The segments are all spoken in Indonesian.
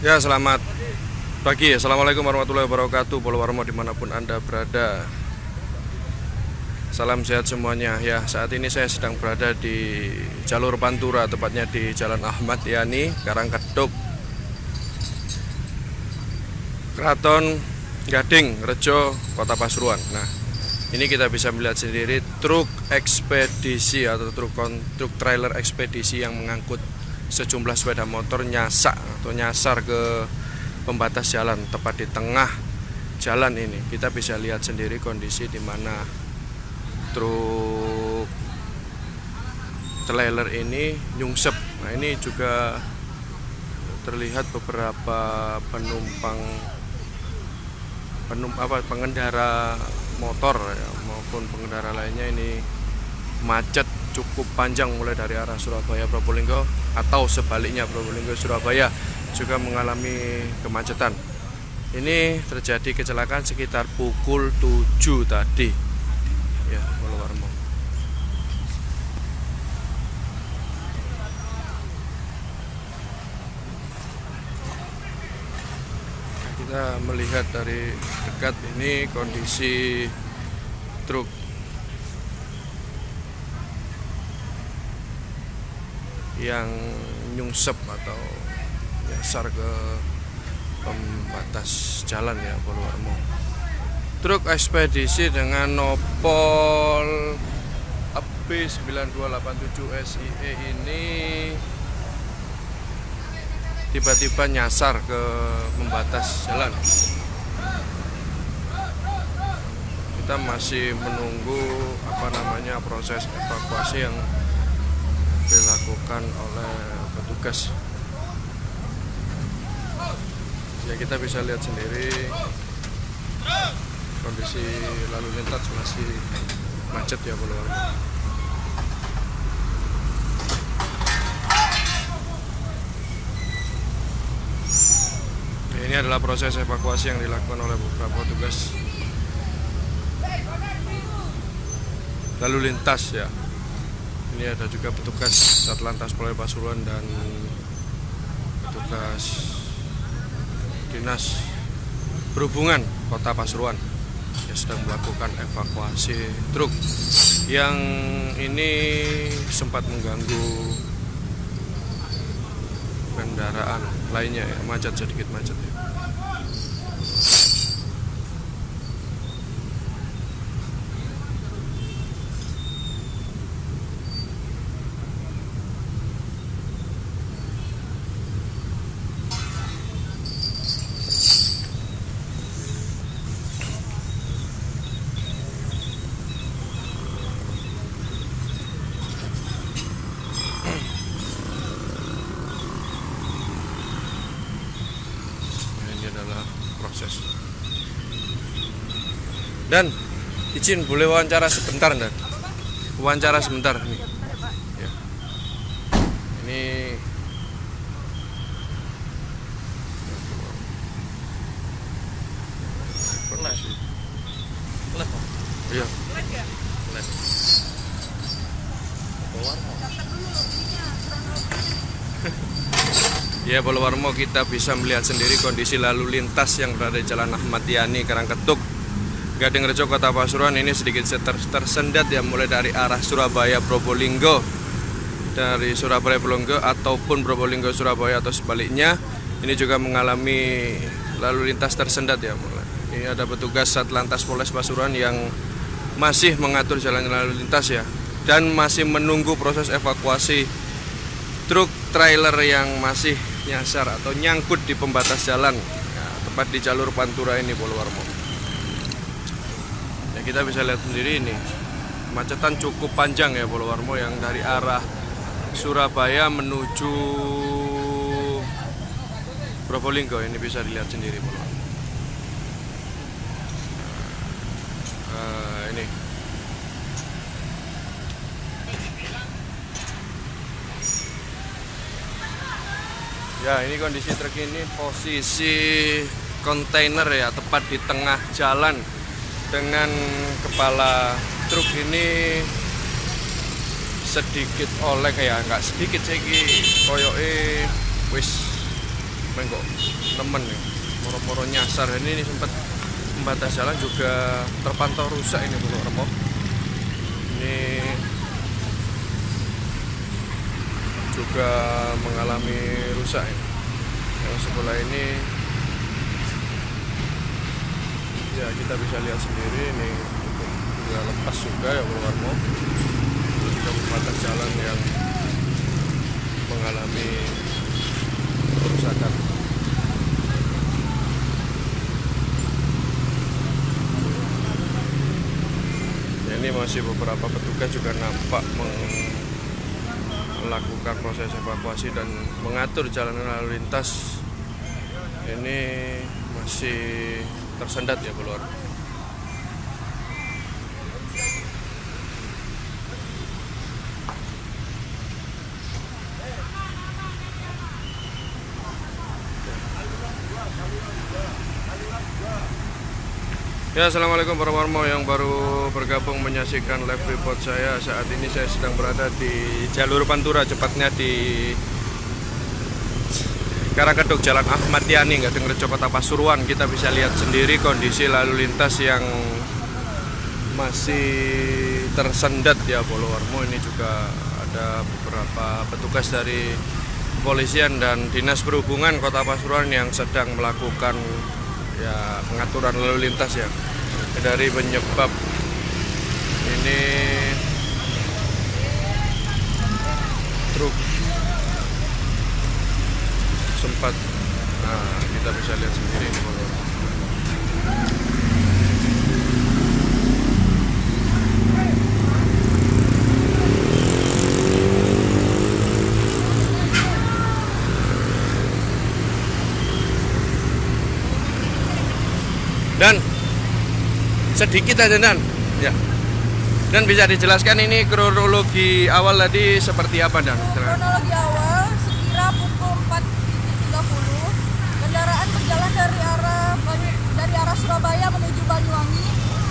Ya, selamat pagi. Assalamualaikum warahmatullahi wabarakatuh. Polowarmo dimanapun Anda berada. Salam sehat semuanya. Ya, saat ini saya sedang berada di jalur Pantura, tepatnya di Jalan Ahmad Yani, Karangkeduk, Kraton Gading, Rejo, Kota Pasuruan. Nah, ini kita bisa melihat sendiri truk ekspedisi atau truk trailer ekspedisi yang mengangkut sejumlah sepeda motor nyasar ke pembatas jalan tepat di tengah jalan ini. Kita bisa lihat sendiri kondisi di mana truk trailer ini nyungsep. Nah, ini juga terlihat beberapa pengendara motor ya, maupun pengendara lainnya ini macet cukup panjang mulai dari arah Surabaya Probolinggo atau sebaliknya Probolinggo Surabaya juga mengalami kemacetan. Ini terjadi kecelakaan sekitar pukul 7 tadi ya, Polowarmo. Kita melihat dari dekat ini kondisi truk yang nyungsep atau nyasar ke pembatas jalan ya, Polowarmo. Truk ekspedisi dengan nopol AB9287SIE ini tiba-tiba nyasar ke pembatas jalan. Kita masih menunggu proses evakuasi yang dilakukan oleh petugas. Ya, kita bisa lihat sendiri kondisi lalu lintas masih macet ya, Polowarmo. Ini adalah proses evakuasi yang dilakukan oleh beberapa petugas lalu lintas ya. Ini ada juga petugas Satlantas Polres Pasuruan dan petugas Dinas Perhubungan Kota Pasuruan yang sedang melakukan evakuasi truk yang ini sempat mengganggu kendaraan lainnya ya, sedikit macet ya. Proses. Dan izin boleh wawancara sebentar, dan wawancara sebentar nih. Ya. Ini kondisi. Iya. Ya, Polowarmo, kita bisa melihat sendiri kondisi lalu lintas yang berada di Jalan Ahmad Yani, Karangkeduk, Gading Rejo, Kota Pasuruan ini sedikit tersendat ya, mulai dari arah Surabaya Probolinggo, dari Surabaya Probolinggo ataupun Probolinggo Surabaya atau sebaliknya. Ini juga mengalami lalu lintas tersendat ya. Ini ada petugas Satlantas Polres Pasuruan yang masih mengatur jalan lalu lintas ya, dan masih menunggu proses evakuasi truk trailer yang masih nyasar atau nyangkut di pembatas jalan ya, tepat di jalur Pantura ini, Polowarmo. Ya, kita bisa lihat sendiri ini kemacetan cukup panjang ya, Polowarmo, yang dari arah Surabaya menuju Probolinggo. Ini bisa dilihat sendiri, Polowarmo. Ini ya, ini kondisi truk ini, posisi kontainer ya, tepat di tengah jalan dengan kepala truk ini sedikit oleng ya, nggak sedikit sih, koyoke wis sampai kok nemen ya, moro-moro nyasar. Ini sempat pembatas jalan juga terpantau rusak ini Pulau Remo. Ini juga mengalami rusak ini. Yang sebelah ini ya kita bisa lihat sendiri, ini juga lepas juga ya Pulau Remo. Juga pembatas jalan yang mengalami kerusakan. Ya, ini masih beberapa petugas juga nampak melakukan proses evakuasi dan mengatur jalanan lalu lintas. Ini masih tersendat ya keluar. Ya, assalamualaikum para warmo yang baru bergabung menyaksikan live report saya. Saat ini saya sedang berada di jalur Pantura, cepatnya di Karangkedok Jalan Ahmad Yani, Gading-Rejo, Kota Pasuruan. Kita bisa lihat sendiri kondisi lalu lintas yang masih tersendat ya followermu. Ini juga ada beberapa petugas dari kepolisian dan Dinas Perhubungan Kota Pasuruan yang sedang melakukan ya pengaturan lalu lintas ya. Dari penyebab ini truk sempat, nah kita bisa lihat sendiri ini dan sedikit aja Dan ya. Dan bisa dijelaskan ini kronologi awal tadi seperti apa Dan? Kronologi awal sekira pukul 4.30 kendaraan berjalan dari arah Surabaya menuju Banyuwangi.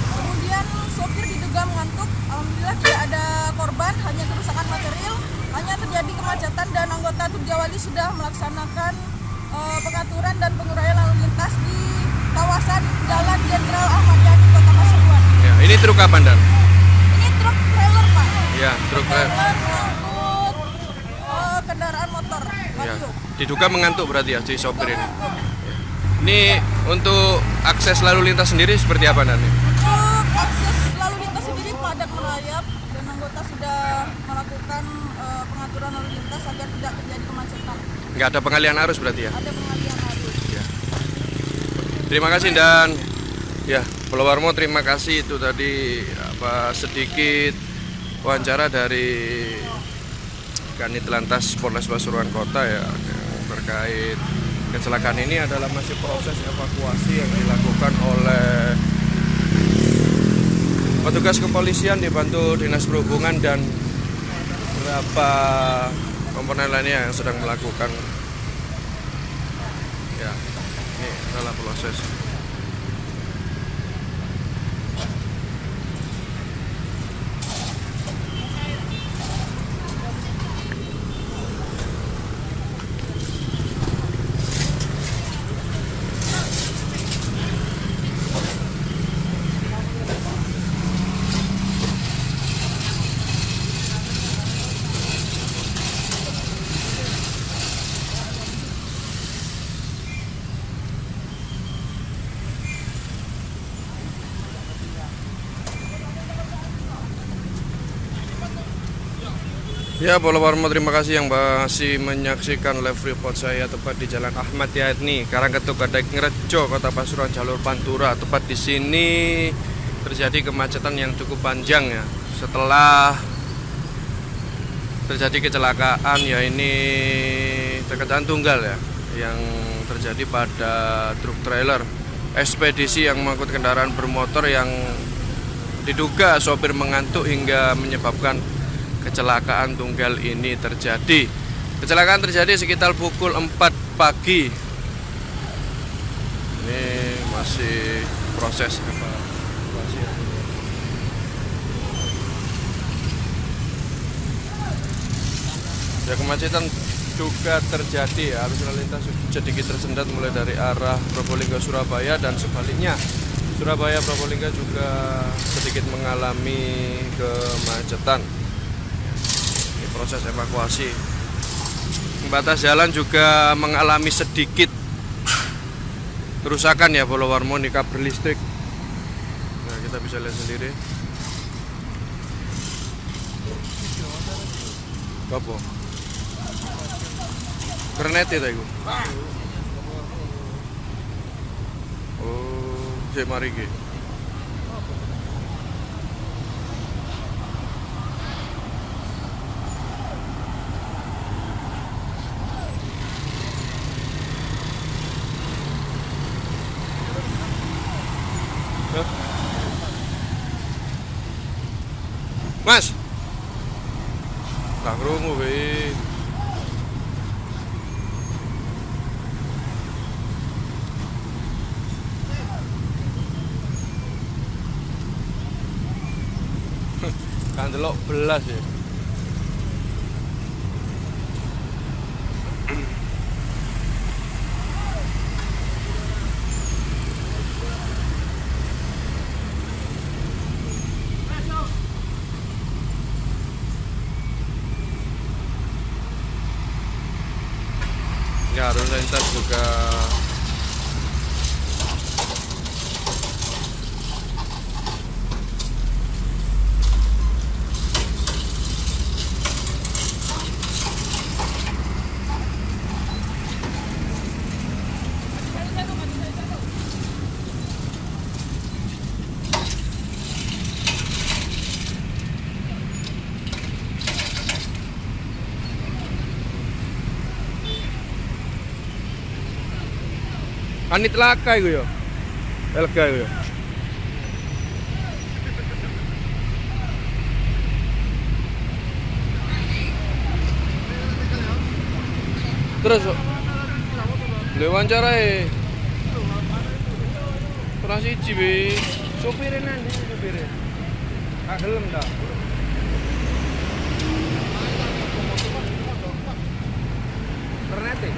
Kemudian sopir diduga mengantuk. Alhamdulillah tidak ada korban, hanya kerusakan material, hanya terjadi kemacetan dan anggota Turjawali sudah melaksanakan pengaturan dan penguraian lalu lintas di kawasan Jalan Jenderal Ahmad Yani, Kota Pasuruan. Ya, ini truk apa Dan? Ini truk trailer Pak. Ya, truk trailer mengangkut kendaraan motor. Ya, diduga mengantuk berarti ya si sopir ini. Ini untuk akses lalu lintas sendiri seperti apa Dan? Untuk akses lalu lintas sendiri padat merayap dan anggota sudah melakukan pengaturan lalu lintas agar tidak terjadi kemacetan. Nggak ada pengalihan arus berarti ya? Ada pengalihan arus. Ya. Terima kasih Dan. Ya, Pelawarmo terima kasih, itu tadi sedikit wawancara dari Kanit Lantas Polres Pasuruan Kota ya terkait kecelakaan ini. Adalah masih proses evakuasi yang dilakukan oleh petugas kepolisian dibantu Dinas Perhubungan dan beberapa komponen lainnya yang sedang melakukan ya, ini adalah proses. Ya, Pelawarmo terima kasih yang masih menyaksikan live report saya tepat di Jalan Ahmad Yani, Karangkedok, Gading-Rejo, Kota Pasuruan, jalur Pantura. Tepat di sini terjadi kemacetan yang cukup panjang ya. Setelah terjadi kecelakaan ya, ini kecelakaan tunggal ya yang terjadi pada truk trailer ekspedisi yang mengangkut kendaraan bermotor yang diduga sopir mengantuk hingga menyebabkan kecelakaan tunggal ini terjadi. Kecelakaan terjadi sekitar pukul 4 pagi. Ini masih proses evakuasi. Ya, kemacetan juga terjadi ya, arus lalu lintas sedikit tersendat mulai dari arah Probolinggo Surabaya dan sebaliknya. Surabaya Probolinggo juga sedikit mengalami kemacetan. Ini proses evakuasi. Pembatas jalan juga mengalami sedikit kerusakan ya, Polowarmo, nih kabel listrik. Nah, kita bisa lihat sendiri. Apa? Kernet itu iku. Oh, cek mari iki. Mas. Tak krungu wae. Kan delok belas ya. Ya, arus lintas juga anit laka iku ya. Lega iku ya. Terus lho wawancarae. Ora siji we. Sopire nang ndi sopire? Ah gelem ta. Kernete.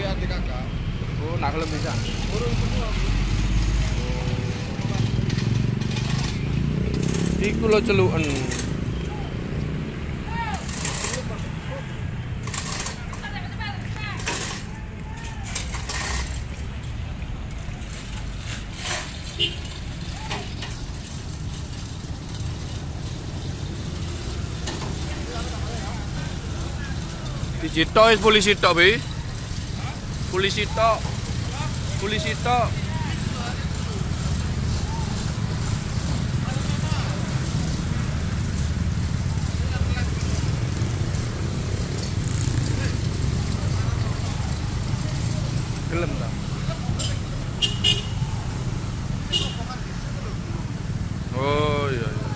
Adik kakak. Oh, nak gelem bisa. Iku lo celuken. Digitok is polisi tok, Be. Polisi tok. Polisi tok. Gelem ta? Oh iya iya.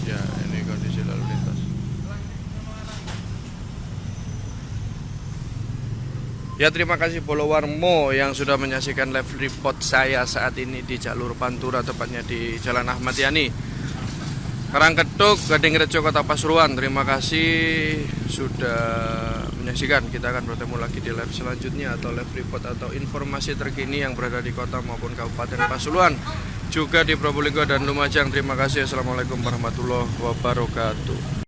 Ya, ini kondisi lalu lintas. Ya, terima kasih Polowarmo yang sudah menyaksikan live report saya saat ini di jalur Pantura, tepatnya di Jalan Ahmad Yani, Karangketuk, Gadingrejo, Kota Pasuruan. Terima kasih sudah menyaksikan. Kita akan bertemu lagi di live selanjutnya atau live report atau informasi terkini yang berada di kota maupun Kabupaten Pasuruan, juga di Probolinggo dan Lumajang. Terima kasih. Assalamualaikum warahmatullahi wabarakatuh.